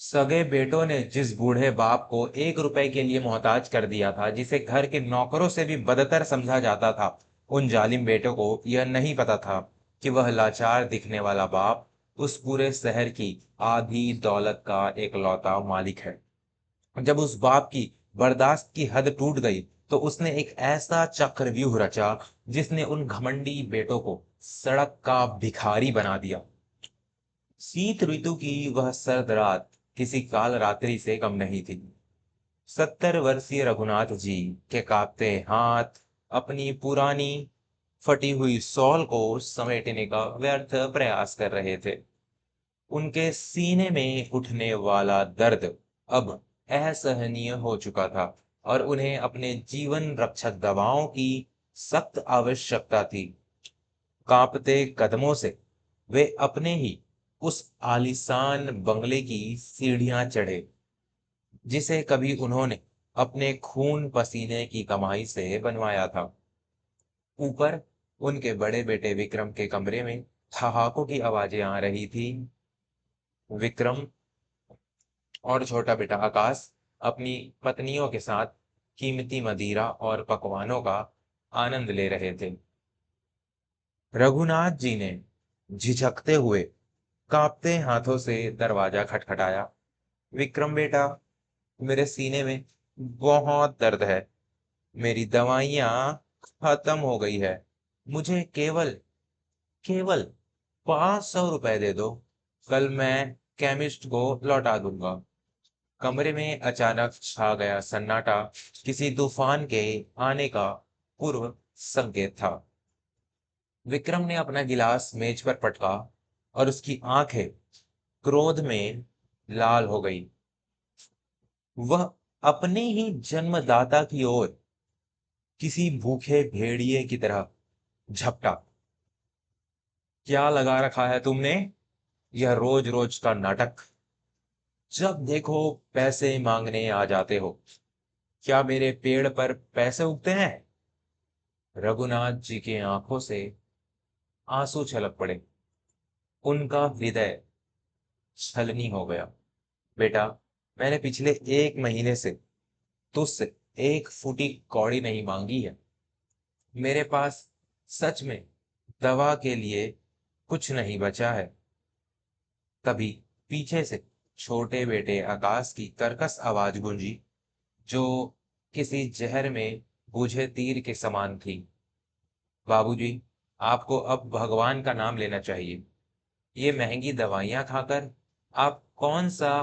सगे बेटों ने जिस बूढ़े बाप को 1 रुपए के लिए मोहताज कर दिया था, जिसे घर के नौकरों से भी बदतर समझा जाता था, उन जालिम बेटों को यह नहीं पता था कि वह लाचार दिखने वाला बाप उस पूरे शहर की आधी दौलत का एकलौता मालिक है। जब उस बाप की बर्दाश्त की हद टूट गई, तो उसने एक ऐसा चक्रव्यूह रचा जिसने उन घमंडी बेटों को सड़क का भिखारी बना दिया। शीत ऋतु की वह सर्द रात किसी काल रात्रि से कम नहीं थी। 70 वर्षीय रघुनाथ जी के कांपते हाथ अपनी पुरानी फटी हुई शॉल को समेटने का व्यर्थ प्रयास कर रहे थे। उनके सीने में उठने वाला दर्द अब असहनीय हो चुका था और उन्हें अपने जीवन रक्षक दवाओं की सख्त आवश्यकता थी। कांपते कदमों से वे अपने ही उस आलीशान बंगले की सीढ़ियां चढ़े, जिसे कभी उन्होंने अपने खून पसीने की कमाई से बनवाया था। ऊपर उनके बड़े बेटे विक्रम के कमरे में ठहाकों की आवाजें आ रही थी। विक्रम और छोटा बेटा आकाश अपनी पत्नियों के साथ कीमती मदिरा और पकवानों का आनंद ले रहे थे। रघुनाथ जी ने झिझकते हुए कांपते हाथों से दरवाजा खटखटाया। विक्रम बेटा, मेरे सीने में बहुत दर्द है। मेरी दवाइयाँ खत्म हो गई है। मुझे केवल केवल 500 रुपए दे दो। कल मैं केमिस्ट को लौटा दूंगा। कमरे में अचानक छा गया सन्नाटा किसी तूफान के आने का पूर्व संकेत था। विक्रम ने अपना गिलास मेज पर पटका और उसकी आंखें क्रोध में लाल हो गई। वह अपने ही जन्मदाता की ओर किसी भूखे भेड़िए की तरह झपटा। क्या लगा रखा है तुमने? यह रोज रोज का नाटक। जब देखो पैसे मांगने आ जाते हो। क्या मेरे पेड़ पर पैसे उगते हैं? रघुनाथ जी की आंखों से आंसू छलक पड़े। उनका हृदय छलनी हो गया। बेटा, मैंने पिछले 1 महीने से तुझसे एक फूटी कौड़ी नहीं मांगी है। मेरे पास सच में दवा के लिए कुछ नहीं बचा है। तभी पीछे से छोटे बेटे आकाश की कर्कश आवाज गूंजी, जो किसी जहर में बुझे तीर के समान थी। बाबूजी, आपको अब भगवान का नाम लेना चाहिए। ये महंगी दवाइयां खाकर आप कौन सा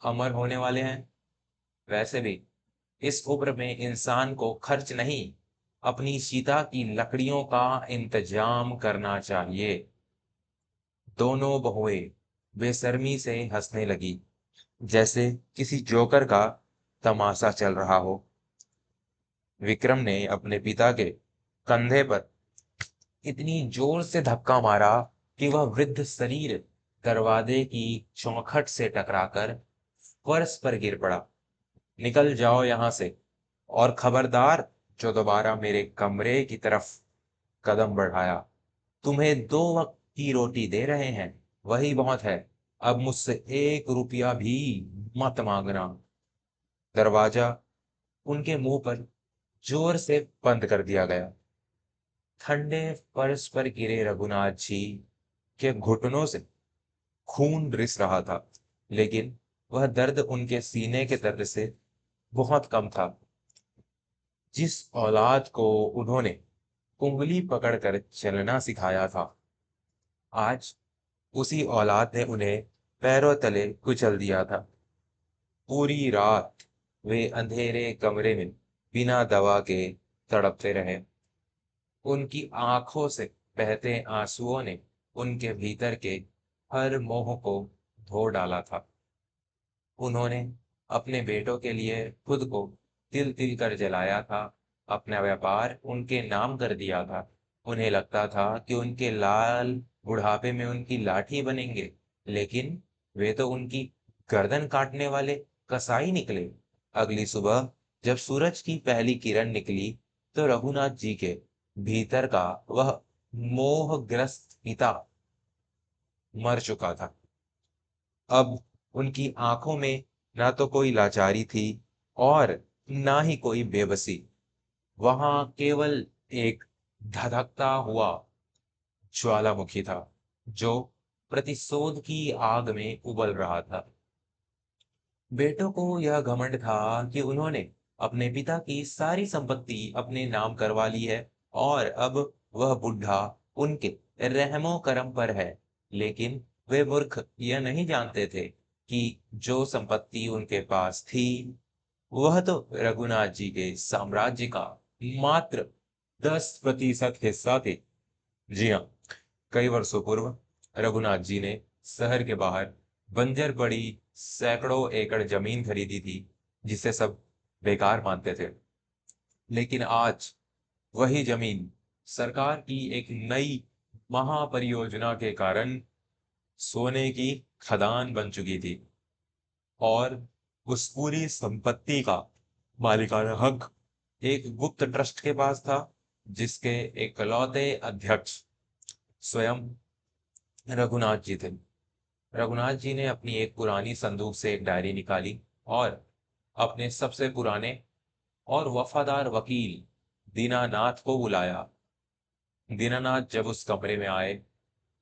अमर होने वाले हैं? वैसे भी इस उम्र में इंसान को खर्च नहीं, अपनी सीता की लकड़ियों का इंतजाम करना चाहिए। दोनों बहुएं बेशर्मी से हंसने लगी, जैसे किसी जोकर का तमाशा चल रहा हो। विक्रम ने अपने पिता के कंधे पर इतनी जोर से धक्का मारा कि वह वृद्ध शरीर दरवाजे की चौखट से टकराकर फर्श पर गिर पड़ा। निकल जाओ यहां से, और खबरदार, जो दोबारा मेरे कमरे की तरफ कदम बढ़ाया। तुम्हें 2 वक्त की रोटी दे रहे हैं, वही बहुत है। अब मुझसे 1 रुपया भी मत मांगना। दरवाजा उनके मुंह पर जोर से बंद कर दिया गया। ठंडे फर्श पर गिरे रघुनाथ जी के घुटनों से खून रिस रहा था, लेकिन वह दर्द उनके सीने के दर्द से बहुत कम था। जिस औलाद को उन्होंने उंगली पकड़कर चलना सिखाया था, आज उसी औलाद ने उन्हें पैरों तले कुचल दिया था। पूरी रात वे अंधेरे कमरे में बिना दवा के तड़पते रहे। उनकी आंखों से बहते आंसुओं ने उनके भीतर के हर मोह को धो डाला था। उन्होंने अपने बेटों के लिए खुद को तिल तिल कर जलाया था, अपना व्यापार उनके नाम कर दिया था। उन्हें लगता था कि उनके लाल बुढ़ापे में उनकी लाठी बनेंगे, लेकिन वे तो उनकी गर्दन काटने वाले कसाई निकले। अगली सुबह जब सूरज की पहली किरण निकली, तो रघुनाथ जी के भीतर का वह मोहग्रस्त पिता मर चुका था। अब उनकी आंखों में ना तो कोई लाचारी थी और ना ही कोई बेबसी। वहां केवल एक धधकता हुआ ज्वालामुखी था जो प्रतिशोध की आग में उबल रहा था। बेटों को यह घमंड था कि उन्होंने अपने पिता की सारी संपत्ति अपने नाम करवा ली है और अब वह बुढ़ा उनके रहमो करम पर है। लेकिन वे मूर्ख यह नहीं जानते थे कि जो संपत्ति उनके पास थी वह तो रघुनाथ जी के साम्राज्य का मात्र 10% हिस्सा थी। जी हाँ, कई वर्षों पूर्व रघुनाथ जी ने शहर के बाहर बंजर पड़ी सैकड़ों एकड़ जमीन खरीदी थी जिसे सब बेकार मानते थे। लेकिन आज वही जमीन सरकार की एक नई महापरियोजना के कारण सोने की खदान बन चुकी थी और उस पूरी संपत्ति का मालिकाना हक एक गुप्त ट्रस्ट के पास था जिसके इकलौते अध्यक्ष स्वयं रघुनाथ जी थे। रघुनाथ जी ने अपनी एक पुरानी संदूक से एक डायरी निकाली और अपने सबसे पुराने और वफादार वकील दीनानाथ को बुलाया। दीनानाथ जब उस कमरे में आए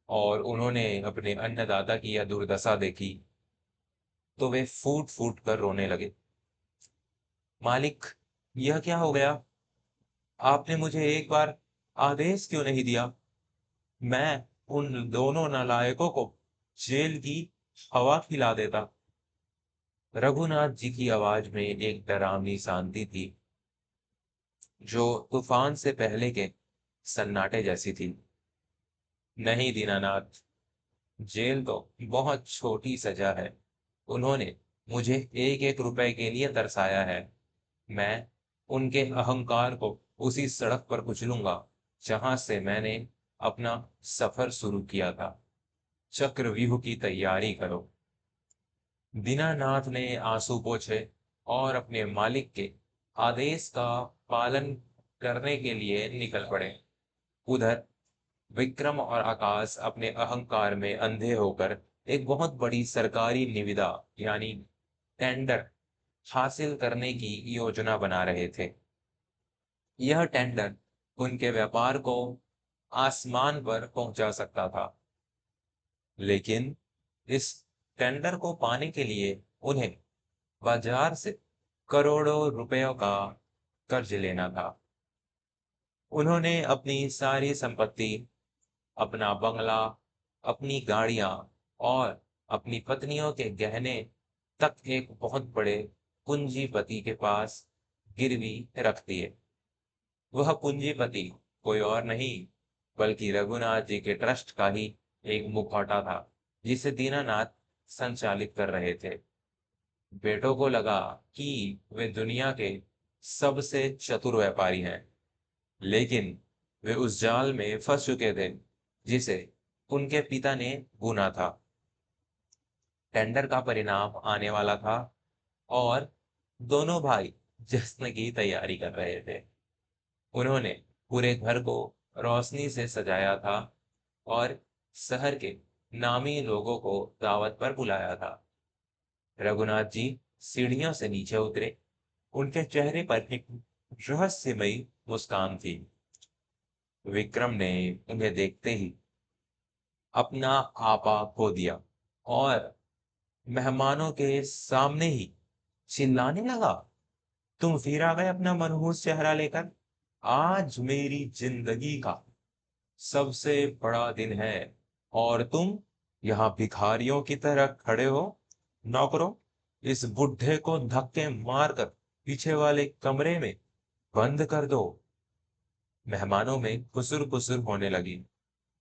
और उन्होंने अपने अन्नदाता की यह दुर्दशा देखी तो वे फूट फूट कर रोने लगे। मालिक, यह क्या हो गया? आपने मुझे एक बार आदेश क्यों नहीं दिया? मैं उन दोनों नालायकों को जेल की हवा खिला देता। रघुनाथ जी की आवाज में एक डरावनी शांति थी जो तूफान से पहले के सन्नाटे जैसी थी। नहीं दीनानाथ, जेल तो बहुत छोटी सजा है। उन्होंने मुझे एक एक रुपए के लिए तरसाया है। मैं उनके अहंकार को उसी सड़क पर कुचलूंगा जहां से मैंने अपना सफर शुरू किया था। चक्रव्यूह की तैयारी करो। दीनानाथ ने आंसू पोंछे और अपने मालिक के आदेश का पालन करने के लिए निकल पड़े। उधर विक्रम और आकाश अपने अहंकार में अंधे होकर एक बहुत बड़ी सरकारी निविदा यानी टेंडर हासिल करने की योजना बना रहे थे। यह टेंडर उनके व्यापार को आसमान पर पहुंचा सकता था, लेकिन इस टेंडर को पाने के लिए उन्हें बाजार से करोड़ों रुपयों का कर्ज लेना था। उन्होंने अपनी सारी संपत्ति, अपना बंगला, अपनी गाड़ियां और अपनी पत्नियों के गहने तक एक बहुत बड़े पूंजीपति के पास गिरवी रख दिए। वह पूंजीपति कोई और नहीं बल्कि रघुनाथ जी के ट्रस्ट का ही एक मुखौटा था जिसे दीनानाथ संचालित कर रहे थे। बेटों को लगा कि वे दुनिया के सबसे चतुर व्यापारी हैं, लेकिन वे उस जाल में फंस चुके थे जिसे उनके पिता ने बुना था। टेंडर का परिणाम आने वाला था और दोनों भाई जश्न की तैयारी कर रहे थे। उन्होंने पूरे घर को रोशनी से सजाया था और शहर के नामी लोगों को दावत पर बुलाया था। रघुनाथ जी सीढ़ियों से नीचे उतरे। उनके चेहरे पर एक रहस्यमयी मुस्कान थी। विक्रम ने उन्हें देखते ही अपना आपा खो दिया और मेहमानों के सामने ही चिल्लाने लगा, तुम फिर आ गए अपना मनहूस चेहरा लेकर। आज मेरी जिंदगी का सबसे बड़ा दिन है और तुम यहाँ भिखारियों की तरह खड़े हो। नौकरों, इस बुढ़े को धक्के मारकर पीछे वाले कमरे में बंद कर दो। मेहमानों में खुसुर खुसुर होने लगी,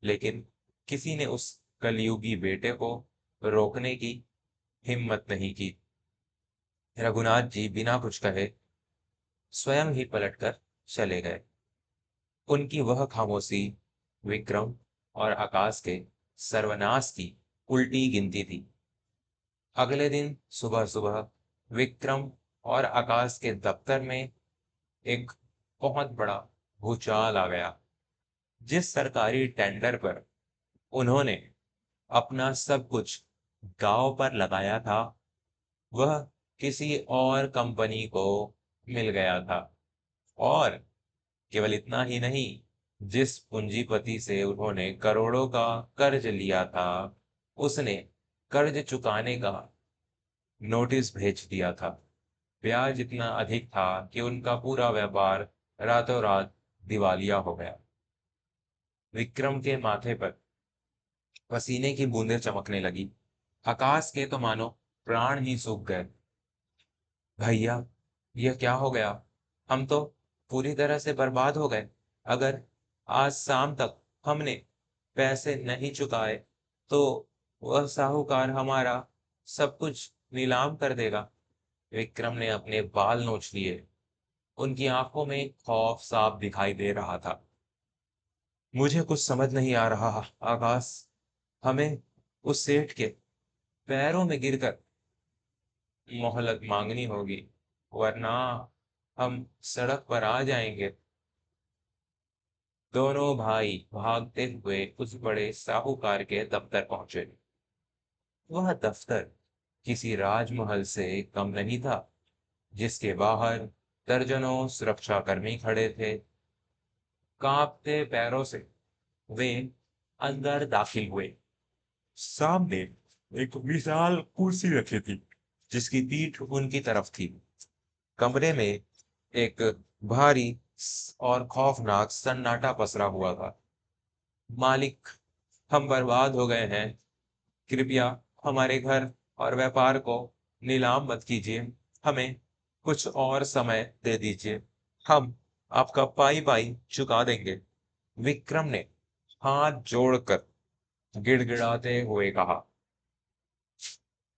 लेकिन किसी ने उस कलयुगी बेटे को रोकने की हिम्मत नहीं की। रघुनाथ जी बिना कुछ कहे स्वयं ही पलटकर चले गए। उनकी वह खामोशी विक्रम और आकाश के सर्वनाश की उल्टी गिनती थी। अगले दिन सुबह सुबह विक्रम और आकाश के दफ्तर में एक बहुत बड़ा भूचाल आ गया। जिस सरकारी टेंडर पर उन्होंने अपना सब कुछ गांव पर लगाया था, वह किसी और कंपनी को मिल गया था। और केवल इतना ही नहीं, जिस पूंजीपति से उन्होंने करोड़ों का कर्ज लिया था, उसने कर्ज चुकाने का नोटिस भेज दिया था। ब्याज इतना अधिक था कि उनका पूरा व्यापार रातों रात दिवालिया हो गया। विक्रम के माथे पर पसीने की बूंदें चमकने लगी। आकाश के तो मानो प्राण ही सूख गए। भैया, यह क्या हो गया? हम तो पूरी तरह से बर्बाद हो गए। अगर आज शाम तक हमने पैसे नहीं चुकाए तो वह साहूकार हमारा सब कुछ नीलाम कर देगा। विक्रम ने अपने बाल नोच लिए। उनकी आंखों में खौफ साफ दिखाई दे रहा था। मुझे कुछ समझ नहीं आ रहा, आकाश। हमें उस सेठ के पैरों में गिरकर मोहलत मांगनी होगी, वरना हम सड़क पर आ जाएंगे। दोनों भाई भागते हुए उस बड़े साहूकार के दफ्तर पहुंचे। वह दफ्तर किसी राजमहल से कम नहीं था, जिसके बाहर दर्जनों सुरक्षाकर्मी खड़े थे। कांपते पैरों से वे अंदर दाखिल हुए। सामने एक विशाल कुर्सी रखी थी, जिसकी पीठ उनकी तरफ थी। कमरे में एक भारी और खौफनाक सन्नाटा पसरा हुआ था। मालिक, हम बर्बाद हो गए हैं। कृपया हमारे घर और व्यापार को नीलाम मत कीजिए। हमें कुछ और समय दे दीजिए। हम आपका पाई पाई चुका देंगे। विक्रम ने हाथ जोड़कर गिड़गिड़ाते हुए कहा।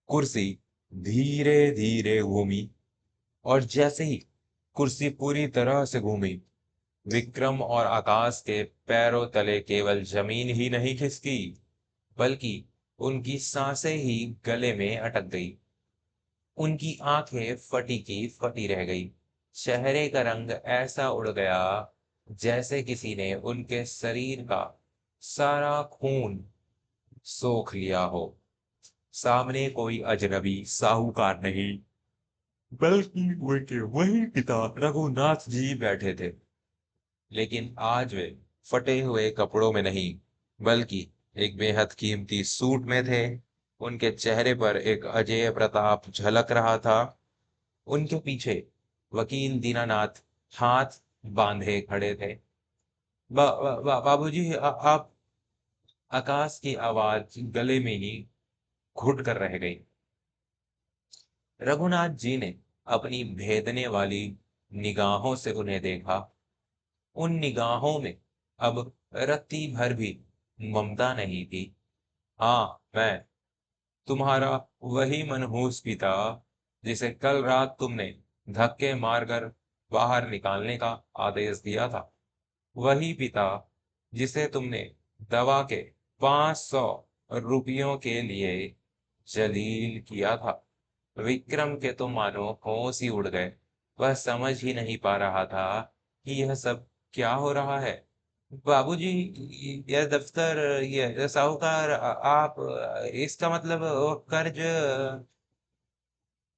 कुर्सी धीरे धीरे घूमी, और जैसे ही कुर्सी पूरी तरह से घूमी, विक्रम और आकाश के पैरों तले केवल जमीन ही नहीं खिसकी, बल्कि उनकी सांसें ही गले में अटक गई। उनकी आंखें फटी की फटी रह गई। चेहरे का रंग ऐसा उड़ गया जैसे किसी ने उनके शरीर का सारा खून सोख लिया हो। सामने कोई अजनबी साहूकार नहीं, बल्कि उनके वही पिता रघुनाथ जी बैठे थे। लेकिन आज वे फटे हुए कपड़ों में नहीं, बल्कि एक बेहद कीमती सूट में थे। उनके चेहरे पर एक अजय प्रताप झलक रहा था। उनके पीछे वकील दीनानाथ हाथ बांधे खड़े थे। बाबूजी, आप। आकाश की आवाज गले में ही घुट कर रह गई। रघुनाथ जी ने अपनी भेदने वाली निगाहों से उन्हें देखा। उन निगाहों में अब रत्ती भर भी ममता नहीं थी। हाँ, मैं तुम्हारा वही मनहूस पिता, जिसे कल रात तुमने धक्के मारकर बाहर निकालने का आदेश दिया था। वही पिता जिसे तुमने दवा के 500 रुपयों के लिए जलील किया था। विक्रम के तो मानो होश ही उड़ गए। वह समझ ही नहीं पा रहा था कि यह सब क्या हो रहा है। बाबूजी, यह दफ्तर, यह साहूकार, आप, इसका मतलब वो कर्ज।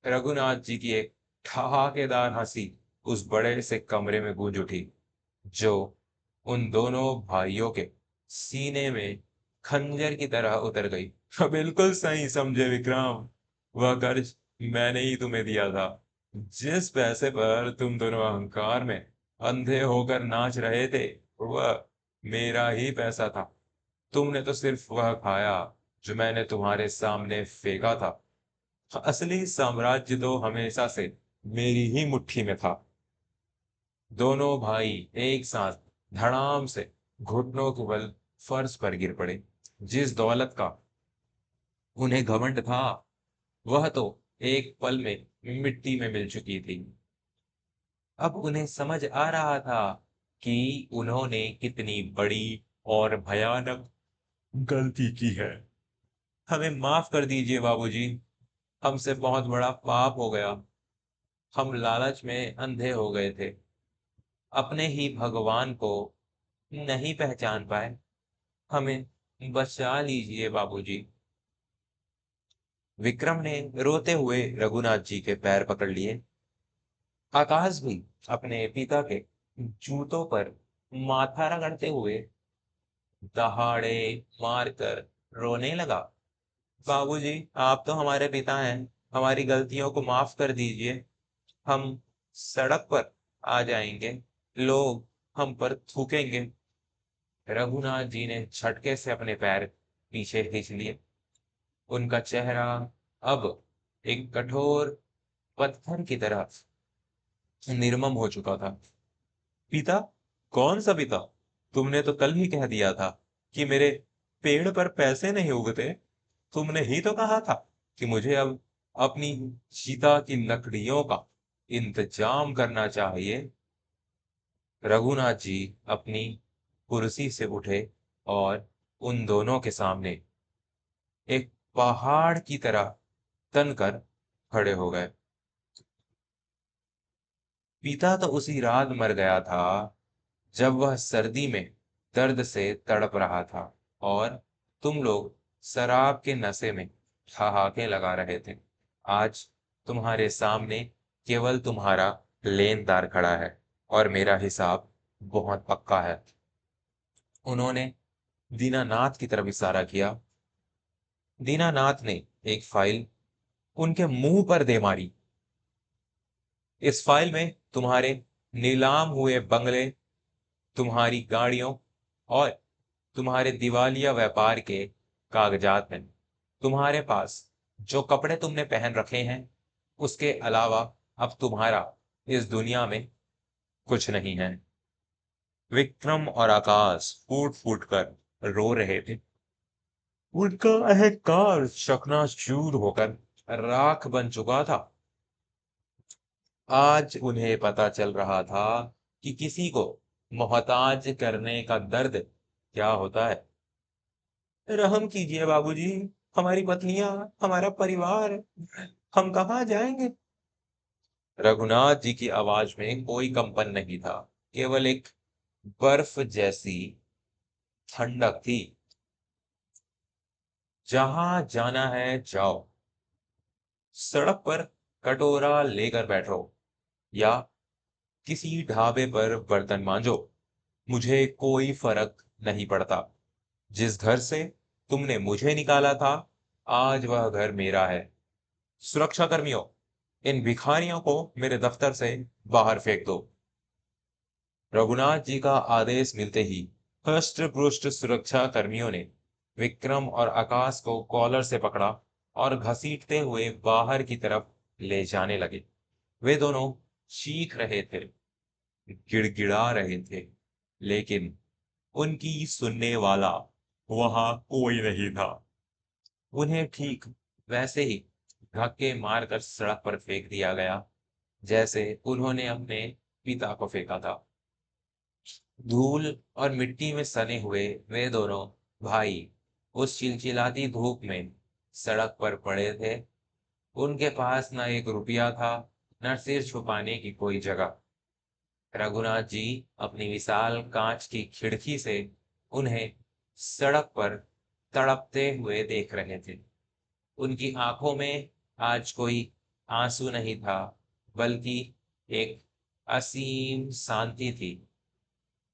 रघुनाथ जी की एक ठहाकेदार हंसी उस बड़े से कमरे में गूंज उठी, जो उन दोनों भाइयों के सीने में खंजर की तरह उतर गई। बिल्कुल सही समझे विक्रम। वह कर्ज मैंने ही तुम्हें दिया था। जिस पैसे पर तुम दोनों अहंकार में अंधे होकर नाच रहे थे, वह मेरा ही पैसा था। तुमने तो सिर्फ वह खाया जो मैंने तुम्हारे सामने फेंका था। असली साम्राज्य तो हमेशा से मेरी ही मुट्ठी में था। दोनों भाई एक साथ धड़ाम से घुटनों के बल फर्श पर गिर पड़े। जिस दौलत का उन्हें घमंड था, वह तो एक पल में मिट्टी में मिल चुकी थी। अब उन्हें समझ आ रहा था कि उन्होंने कितनी बड़ी और भयानक गलती की है। हमें माफ कर दीजिए बाबूजी। हमसे बहुत बड़ा पाप हो गया। हम लालच में अंधे हो गए थे। अपने ही भगवान को नहीं पहचान पाए। हमें बचा लीजिए बाबूजी। विक्रम ने रोते हुए रघुनाथ जी के पैर पकड़ लिए। आकाश भी अपने पिता के जूतों पर माथा रगड़ते हुए दहाड़े मारकर रोने लगा। बाबूजी, आप तो हमारे पिता हैं, हमारी गलतियों को माफ कर दीजिए। हम सड़क पर आ जाएंगे, लोग हम पर थूकेंगे। रघुनाथ जी ने झटके से अपने पैर पीछे खींच लिए। उनका चेहरा अब एक कठोर पत्थर की तरह निर्मम हो चुका था। पिता? कौन सा पिता? तुमने तो कल ही कह दिया था कि मेरे पेड़ पर पैसे नहीं उगते। तुमने ही तो कहा था कि मुझे अब अपनी सीता की लकड़ियों का इंतजाम करना चाहिए। रघुनाथ जी अपनी कुर्सी से उठे और उन दोनों के सामने एक पहाड़ की तरह तनकर खड़े हो गए। पिता तो उसी रात मर गया था जब वह सर्दी में दर्द से तड़प रहा था और तुम लोग शराब के नशे में ठहाके लगा रहे थे। आज तुम्हारे सामने केवल तुम्हारा लेनदार खड़ा है और मेरा हिसाब बहुत पक्का है। उन्होंने दीनानाथ की तरफ इशारा किया। दीनानाथ ने एक फाइल उनके मुंह पर दे मारी। इस फाइल में तुम्हारे नीलाम हुए बंगले, तुम्हारी गाड़ियों और तुम्हारे दिवालिया व्यापार के कागजात हैं। तुम्हारे पास जो कपड़े तुमने पहन रखे हैं उसके अलावा अब तुम्हारा इस दुनिया में कुछ नहीं है। विक्रम और आकाश फूट फूट कर रो रहे थे। उनका अहंकार चकनाचूर होकर राख बन चुका था। आज उन्हें पता चल रहा था कि किसी को मोहताज करने का दर्द क्या होता है। रहम कीजिए बाबूजी, हमारी पत्नियां, हमारा परिवार, हम कहाँ जाएंगे? रघुनाथ जी की आवाज में कोई कंपन नहीं था, केवल एक बर्फ जैसी ठंडक थी। जहां जाना है जाओ, सड़क पर कटोरा लेकर बैठो या किसी ढाबे पर बर्तन मांजो, मुझे कोई फर्क नहीं पड़ता। जिस घर से तुमने मुझे निकाला था, आज वह घर मेरा है। सुरक्षा कर्मियों, इन भिखारियों को मेरे दफ्तर से बाहर फेंक दो। रघुनाथ जी का आदेश मिलते ही हष्ट पुष्ट सुरक्षा कर्मियों ने विक्रम और आकाश को कॉलर से पकड़ा और घसीटते हुए बाहर की तरफ ले जाने लगे। वे दोनों चीख रहे थे, गिड़गिड़ा रहे थे, लेकिन उनकी सुनने वाला वहां कोई नहीं था। उन्हें ठीक वैसे ही धक्के मारकर सड़क पर फेंक दिया गया जैसे उन्होंने अपने पिता को फेंका था। धूल और मिट्टी में सने हुए वे दोनों भाई उस चिलचिलाती धूप में सड़क पर पड़े थे। उनके पास न एक रुपया था, न सिर छुपाने की कोई जगह। रघुनाथ जी अपनी विशाल कांच की खिड़की से उन्हें सड़क पर तड़पते हुए देख रहे थे। उनकी आंखों में आज कोई आंसू नहीं था, बल्कि एक असीम शांति थी।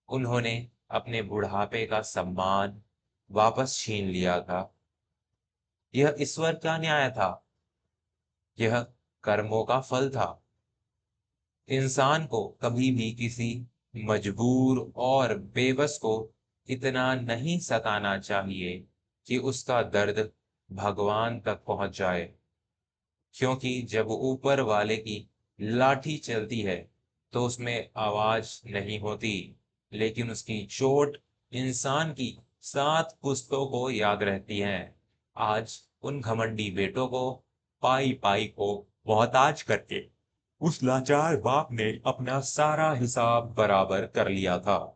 उन्होंने अपने बुढ़ापे का सम्मान वापस छीन लिया था। यह ईश्वर का न्याय था, यह कर्मों का फल था। इंसान को कभी भी किसी मजबूर और बेबस को इतना नहीं सताना चाहिए कि उसका दर्द भगवान तक पहुंच जाए। क्योंकि जब ऊपर वाले की लाठी चलती है तो उसमें आवाज नहीं होती, लेकिन उसकी चोट इंसान की 7 पुश्तों को याद रहती है। आज उन घमंडी बेटों को पाई पाई को मोहताज करके उस लाचार बाप ने अपना सारा हिसाब बराबर कर लिया था।